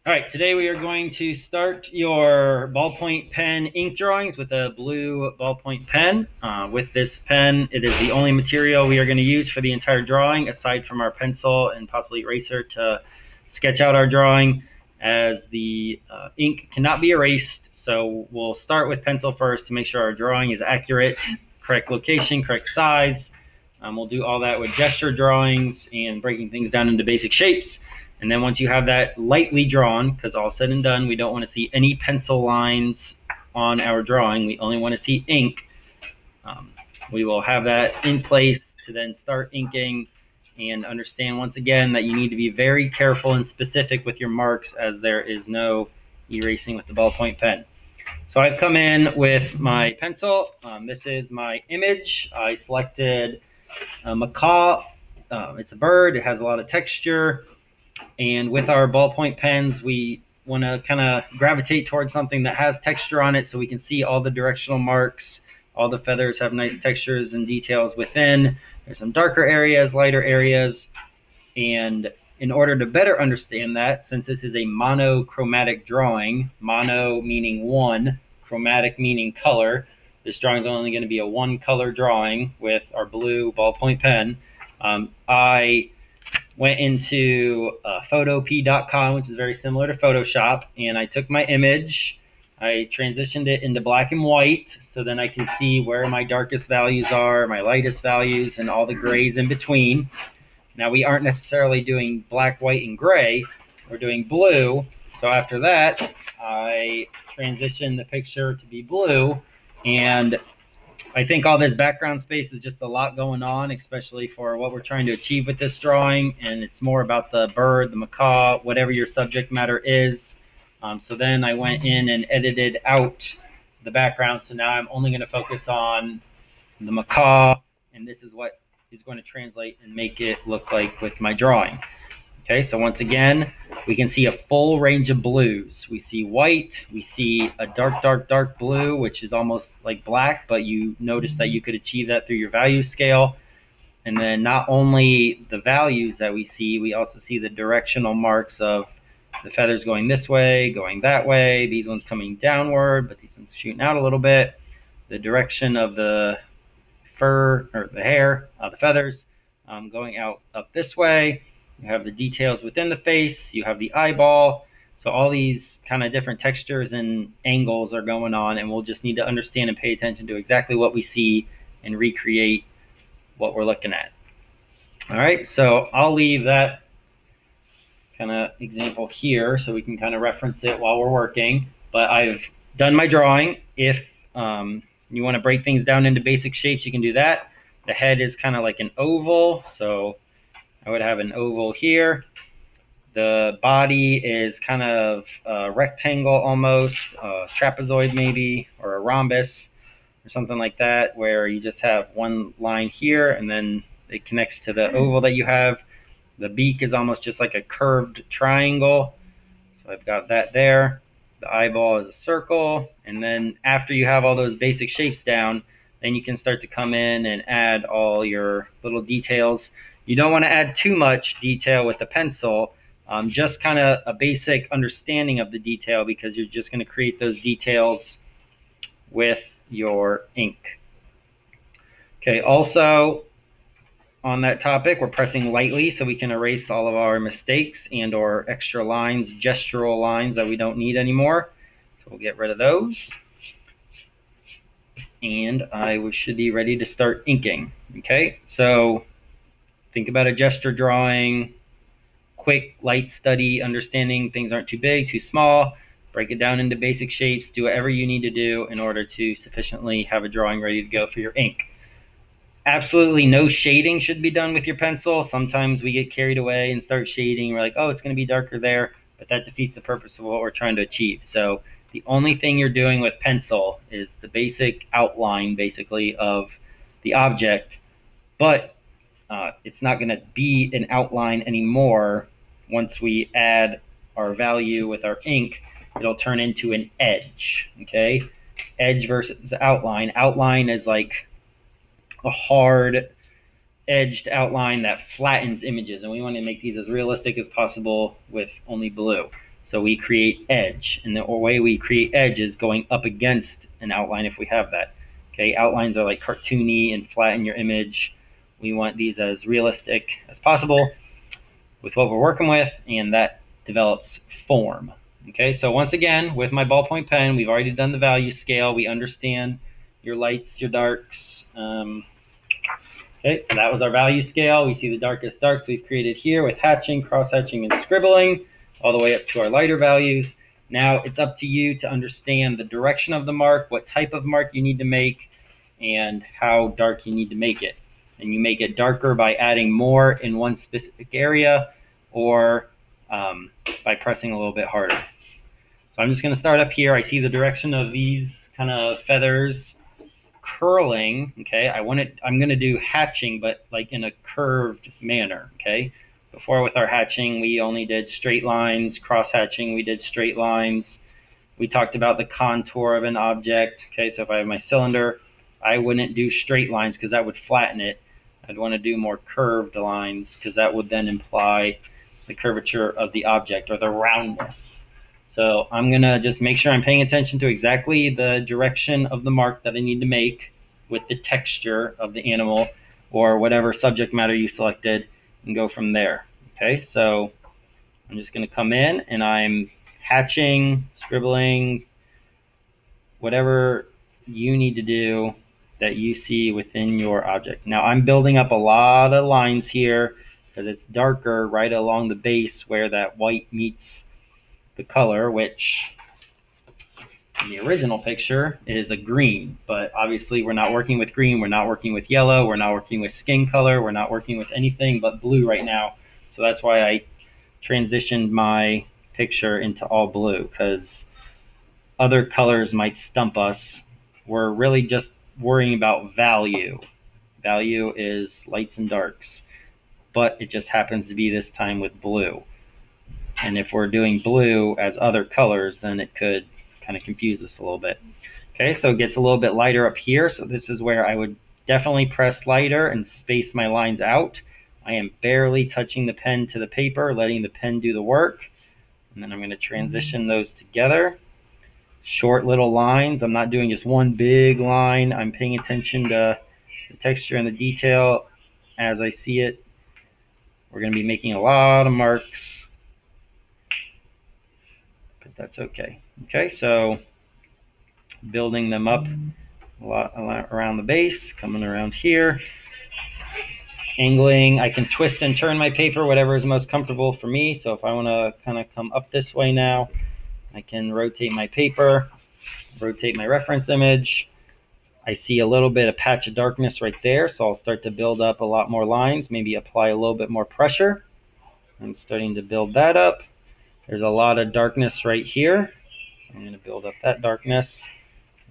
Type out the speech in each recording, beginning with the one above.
All right, today we are going to start your ballpoint pen ink drawings with a blue ballpoint pen. With this pen, it is the only material we are going to use for the entire drawing, aside from our pencil and possibly eraser to sketch out our drawing, as the ink cannot be erased. So we'll start with pencil first to make sure our drawing is accurate, correct location, correct size. We'll do all that with gesture drawings and breaking things down into basic shapes. And then once you have that lightly drawn, because all said and done, we don't want to see any pencil lines on our drawing. We only want to see ink. We will have that in place to then start inking and understand once again that you need to be very careful and specific with your marks, as there is no erasing with the ballpoint pen. So I've come in with my pencil. This is my image. I selected a macaw. It's a bird. It has a lot of texture. And with our ballpoint pens, we want to kind of gravitate towards something that has texture on it so we can see all the directional marks. All the feathers have nice textures and details within. There's some darker areas, lighter areas. And in order to better understand that, since this is a monochromatic drawing, mono meaning one, chromatic meaning color, this drawing is only going to be a one color drawing with our blue ballpoint pen. I went into photop.com, which is very similar to Photoshop, and I took my image, I transitioned it into black and white, so then I can see where my darkest values are, my lightest values, and all the grays in between. Now we aren't necessarily doing black, white, and gray, we're doing blue. So after that, I transitioned the picture to be blue, and I think all this background space is just a lot going on, especially for what we're trying to achieve with this drawing, and it's more about the bird, the macaw, whatever your subject matter is. So then I went in and edited out the background, so now I'm only going to focus on the macaw, and this is what is going to translate and make it look like with my drawing. Okay, so once again, we can see a full range of blues. We see white, we see a dark, dark, dark blue, which is almost like black, but you notice that you could achieve that through your value scale. And then not only the values that we also see the directional marks of the feathers going this way, going that way, these ones coming downward, but these ones shooting out a little bit. The direction of the fur, or the hair, the feathers, going out up this way. You have the details within the face, you have the eyeball. So all these kind of different textures and angles are going on, and we'll just need to understand and pay attention to exactly what we see and recreate what we're looking at. All right, so I'll leave that kind of example here so we can kind of reference it while we're working. But I've done my drawing. If you want to break things down into basic shapes, you can do that. The head is kind of like an oval, so I would have an oval here. The body is kind of a rectangle almost, a trapezoid maybe, or a rhombus, or something like that, where you just have one line here and then it connects to the oval that you have. The beak is almost just like a curved triangle, so I've got that there. The eyeball is a circle, and then after you have all those basic shapes down, then you can start to come in and add all your little details. You don't want to add too much detail with the pencil, just kind of a basic understanding of the detail, because you're just going to create those details with your ink. Okay, also on that topic, we're pressing lightly so we can erase all of our mistakes and or extra lines, gestural lines that we don't need anymore. So we'll get rid of those. And I should be ready to start inking. Okay, so think about a gesture drawing, quick, light study, understanding things aren't too big, too small. Break it down into basic shapes. Do whatever you need to do in order to sufficiently have a drawing ready to go for your ink. Absolutely no shading should be done with your pencil. Sometimes we get carried away and start shading. We're like, oh, it's going to be darker there, but that defeats the purpose of what we're trying to achieve. So the only thing you're doing with pencil is the basic outline, basically, of the object, but it's not going to be an outline anymore. Once we add our value with our ink, it'll turn into an edge. Okay, edge versus outline. Outline is like a hard edged outline that flattens images, and we want to make these as realistic as possible with only blue. So we create edge, and the way we create edge is going up against an outline if we have that. Okay, outlines are like cartoony and flatten your image. We want these as realistic as possible with what we're working with, and that develops form. Okay, so once again, with my ballpoint pen, we've already done the value scale. We understand your lights, your darks. Okay, so that was our value scale. We see the darkest darks we've created here with hatching, cross-hatching, and scribbling, all the way up to our lighter values. Now it's up to you to understand the direction of the mark, what type of mark you need to make, and how dark you need to make it. And you make it darker by adding more in one specific area, or by pressing a little bit harder. So I'm just going to start up here. I see the direction of these kind of feathers curling. Okay, I'm going to do hatching, but like in a curved manner. Okay, before with our hatching, we only did straight lines. Cross hatching, we did straight lines. We talked about the contour of an object. Okay, so if I have my cylinder, I wouldn't do straight lines because that would flatten it. I'd want to do more curved lines because that would then imply the curvature of the object or the roundness. So I'm going to just make sure I'm paying attention to exactly the direction of the mark that I need to make with the texture of the animal or whatever subject matter you selected, and go from there. Okay, so I'm just going to come in and I'm hatching, scribbling, whatever you need to do that you see within your object. Now I'm building up a lot of lines here because it's darker right along the base where that white meets the color, which in the original picture is a green, but obviously we're not working with green, we're not working with yellow, we're not working with skin color, we're not working with anything but blue right now. So that's why I transitioned my picture into all blue, because other colors might stump us. We're really just worrying about value. Value is lights and darks, but it just happens to be this time with blue. And if we're doing blue as other colors, then it could kind of confuse us a little bit. Okay, so it gets a little bit lighter up here. So this is where I would definitely press lighter and space my lines out. I am barely touching the pen to the paper, letting the pen do the work. And then I'm going to transition those together. Short little lines. I'm not doing just one big line. I'm paying attention to the texture and the detail as I see it. We're going to be making a lot of marks, but that's okay. Okay, so building them up a lot around the base, coming around here, angling. I can twist and turn my paper, whatever is most comfortable for me. So if I want to kind of come up this way now, I can rotate my paper, rotate my reference image. I see a little bit of patch of darkness right there, so I'll start to build up a lot more lines, maybe apply a little bit more pressure. I'm starting to build that up. There's a lot of darkness right here. I'm going to build up that darkness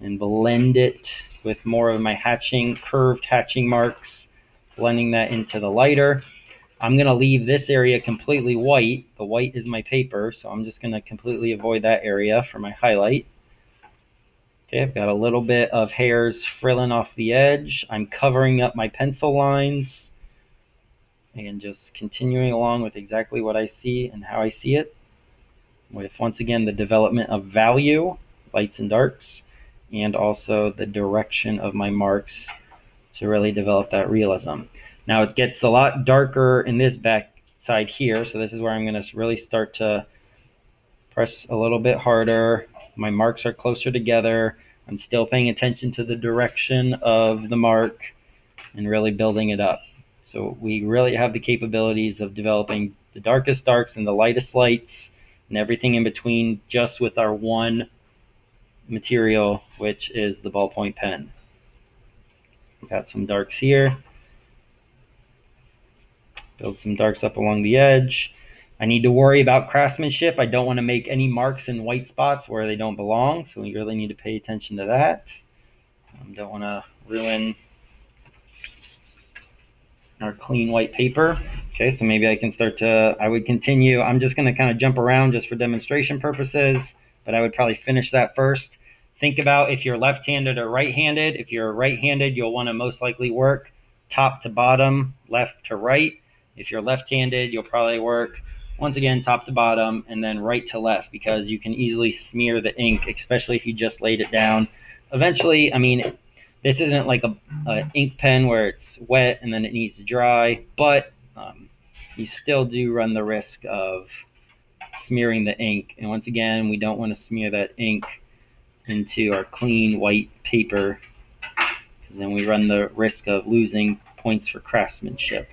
and blend it with more of my hatching, curved hatching marks, blending that into the lighter. I'm going to leave this area completely white. The white is my paper, so I'm just going to completely avoid that area for my highlight. Okay, I've got a little bit of hairs frilling off the edge. I'm covering up my pencil lines and just continuing along with exactly what I see and how I see it, with once again the development of value, lights and darks, and also the direction of my marks to really develop that realism. Now it gets a lot darker in this back side here, so this is where I'm going to really start to press a little bit harder. My marks are closer together. I'm still paying attention to the direction of the mark and really building it up. So we really have the capabilities of developing the darkest darks and the lightest lights and everything in between just with our one material, which is the ballpoint pen. Got some darks here. Build some darks up along the edge. I need to worry about craftsmanship. I don't want to make any marks in white spots where they don't belong, so we really need to pay attention to that. Don't want to ruin our clean white paper. Okay, so maybe I can I would continue. I'm just going to kind of jump around just for demonstration purposes, but I would probably finish that first. Think about if you're left-handed or right-handed. If you're right-handed, you'll want to most likely work top to bottom, left to right. If you're left-handed, you'll probably work once again, top to bottom, and then right to left, because you can easily smear the ink, especially if you just laid it down. Eventually, I mean, this isn't like a ink pen where it's wet and then it needs to dry, but you still do run the risk of smearing the ink. And once again, we don't want to smear that ink into our clean white paper, because then we run the risk of losing points for craftsmanship.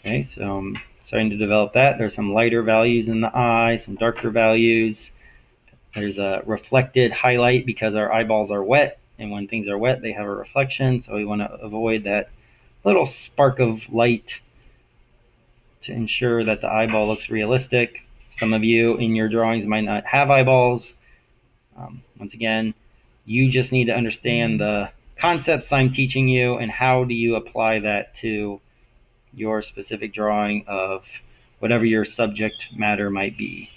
Okay, so I'm starting to develop that. There's some lighter values in the eye, some darker values. There's a reflected highlight because our eyeballs are wet, and when things are wet, they have a reflection, so we want to avoid that little spark of light to ensure that the eyeball looks realistic. Some of you in your drawings might not have eyeballs. Once again, you just need to understand the concepts I'm teaching you and how do you apply that to your specific drawing of whatever your subject matter might be.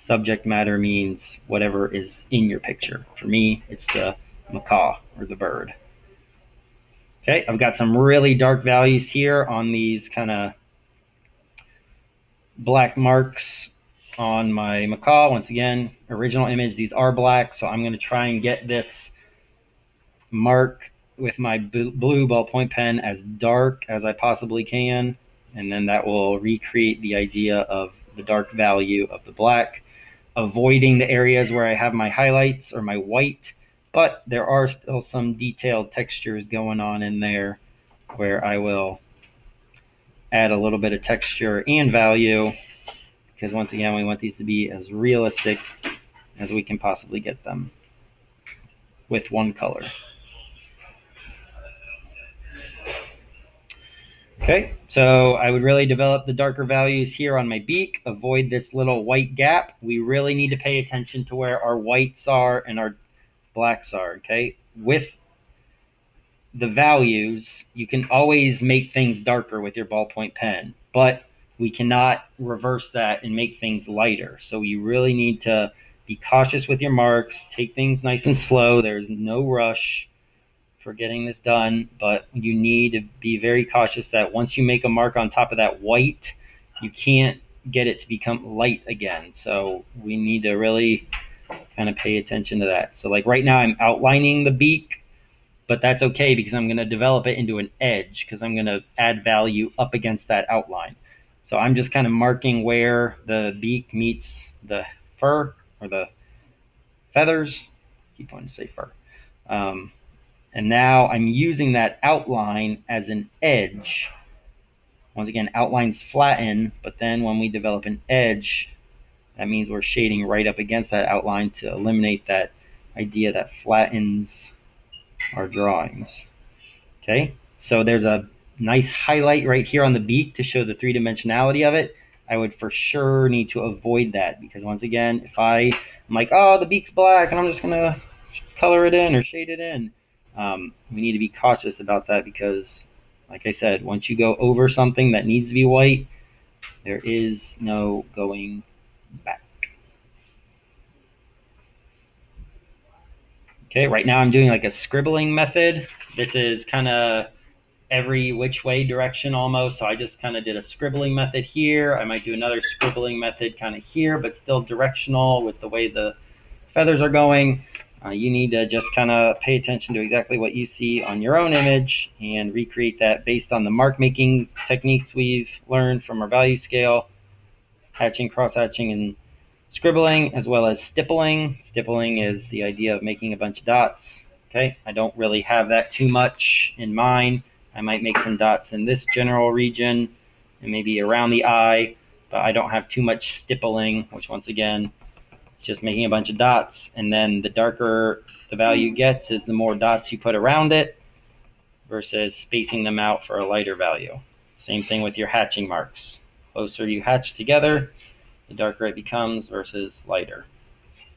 Subject matter means whatever is in your picture. For me, it's the macaw or the bird. Okay, I've got some really dark values here on these kind of black marks on my macaw. Once again, original image, these are black, so I'm going to try and get this mark with my blue ballpoint pen as dark as I possibly can, and then that will recreate the idea of the dark value of the black, avoiding the areas where I have my highlights or my white, but there are still some detailed textures going on in there where I will add a little bit of texture and value, because once again, we want these to be as realistic as we can possibly get them with one color. Okay, so I would really develop the darker values here on my beak, avoid this little white gap. We really need to pay attention to where our whites are and our blacks are, okay? With the values, you can always make things darker with your ballpoint pen, but we cannot reverse that and make things lighter. So you really need to be cautious with your marks, take things nice and slow. There's no rush for getting this done, but you need to be very cautious that once you make a mark on top of that white, you can't get it to become light again. So we need to really kind of pay attention to that. So like right now I'm outlining the beak, but that's okay because I'm going to develop it into an edge because I'm going to add value up against that outline. So I'm just kind of marking where the beak meets the fur or the feathers. I keep wanting to say fur. And now I'm using that outline as an edge. Once again, outlines flatten, but then when we develop an edge, that means we're shading right up against that outline to eliminate that idea that flattens our drawings. Okay, so there's a nice highlight right here on the beak to show the three-dimensionality of it. I would for sure need to avoid that because once again, if I'm like, oh, the beak's black and I'm just gonna color it in or shade it in, we need to be cautious about that because, like I said, once you go over something that needs to be white, there is no going back. Okay, right now I'm doing like a scribbling method. This is kind of every which way direction almost, so I just kind of did a scribbling method here. I might do another scribbling method kind of here, but still directional with the way the feathers are going. You need to just kind of pay attention to exactly what you see on your own image and recreate that based on the mark making techniques we've learned from our value scale, hatching, cross hatching, and scribbling, as well as stippling. Stippling is the idea of making a bunch of dots. Okay, I don't really have that too much in mind. I might make some dots in this general region and maybe around the eye, but I don't have too much stippling, which once again, just making a bunch of dots, and then the darker the value gets is the more dots you put around it versus spacing them out for a lighter value. Same thing with your hatching marks. The closer you hatch together, the darker it becomes versus lighter.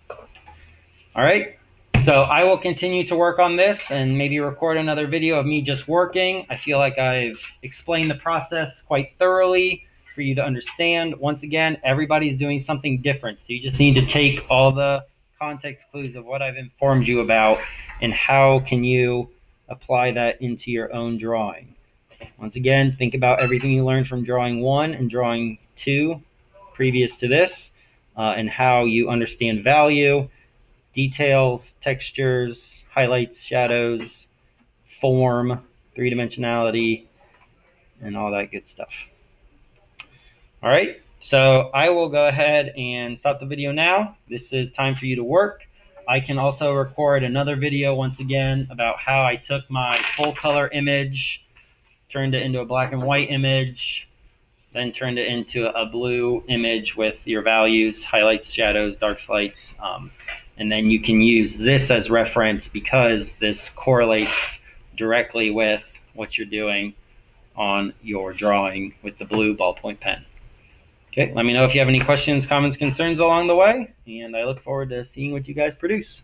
All right, so I will continue to work on this and maybe record another video of me just working. I feel like I've explained the process quite thoroughly for you to understand. Once again, everybody's doing something different, so you just need to take all the context clues of what I've informed you about and how can you apply that into your own drawing. Once again, think about everything you learned from drawing 1 and drawing 2 previous to this, and how you understand value, details, textures, highlights, shadows, form, three-dimensionality, and all that good stuff. All right, so I will go ahead and stop the video now. This is time for you to work. I can also record another video once again about how I took my full color image, turned it into a black and white image, then turned it into a blue image with your values, highlights, shadows, dark lights, and then you can use this as reference because this correlates directly with what you're doing on your drawing with the blue ballpoint pen. Okay, let me know if you have any questions, comments, concerns along the way, and I look forward to seeing what you guys produce.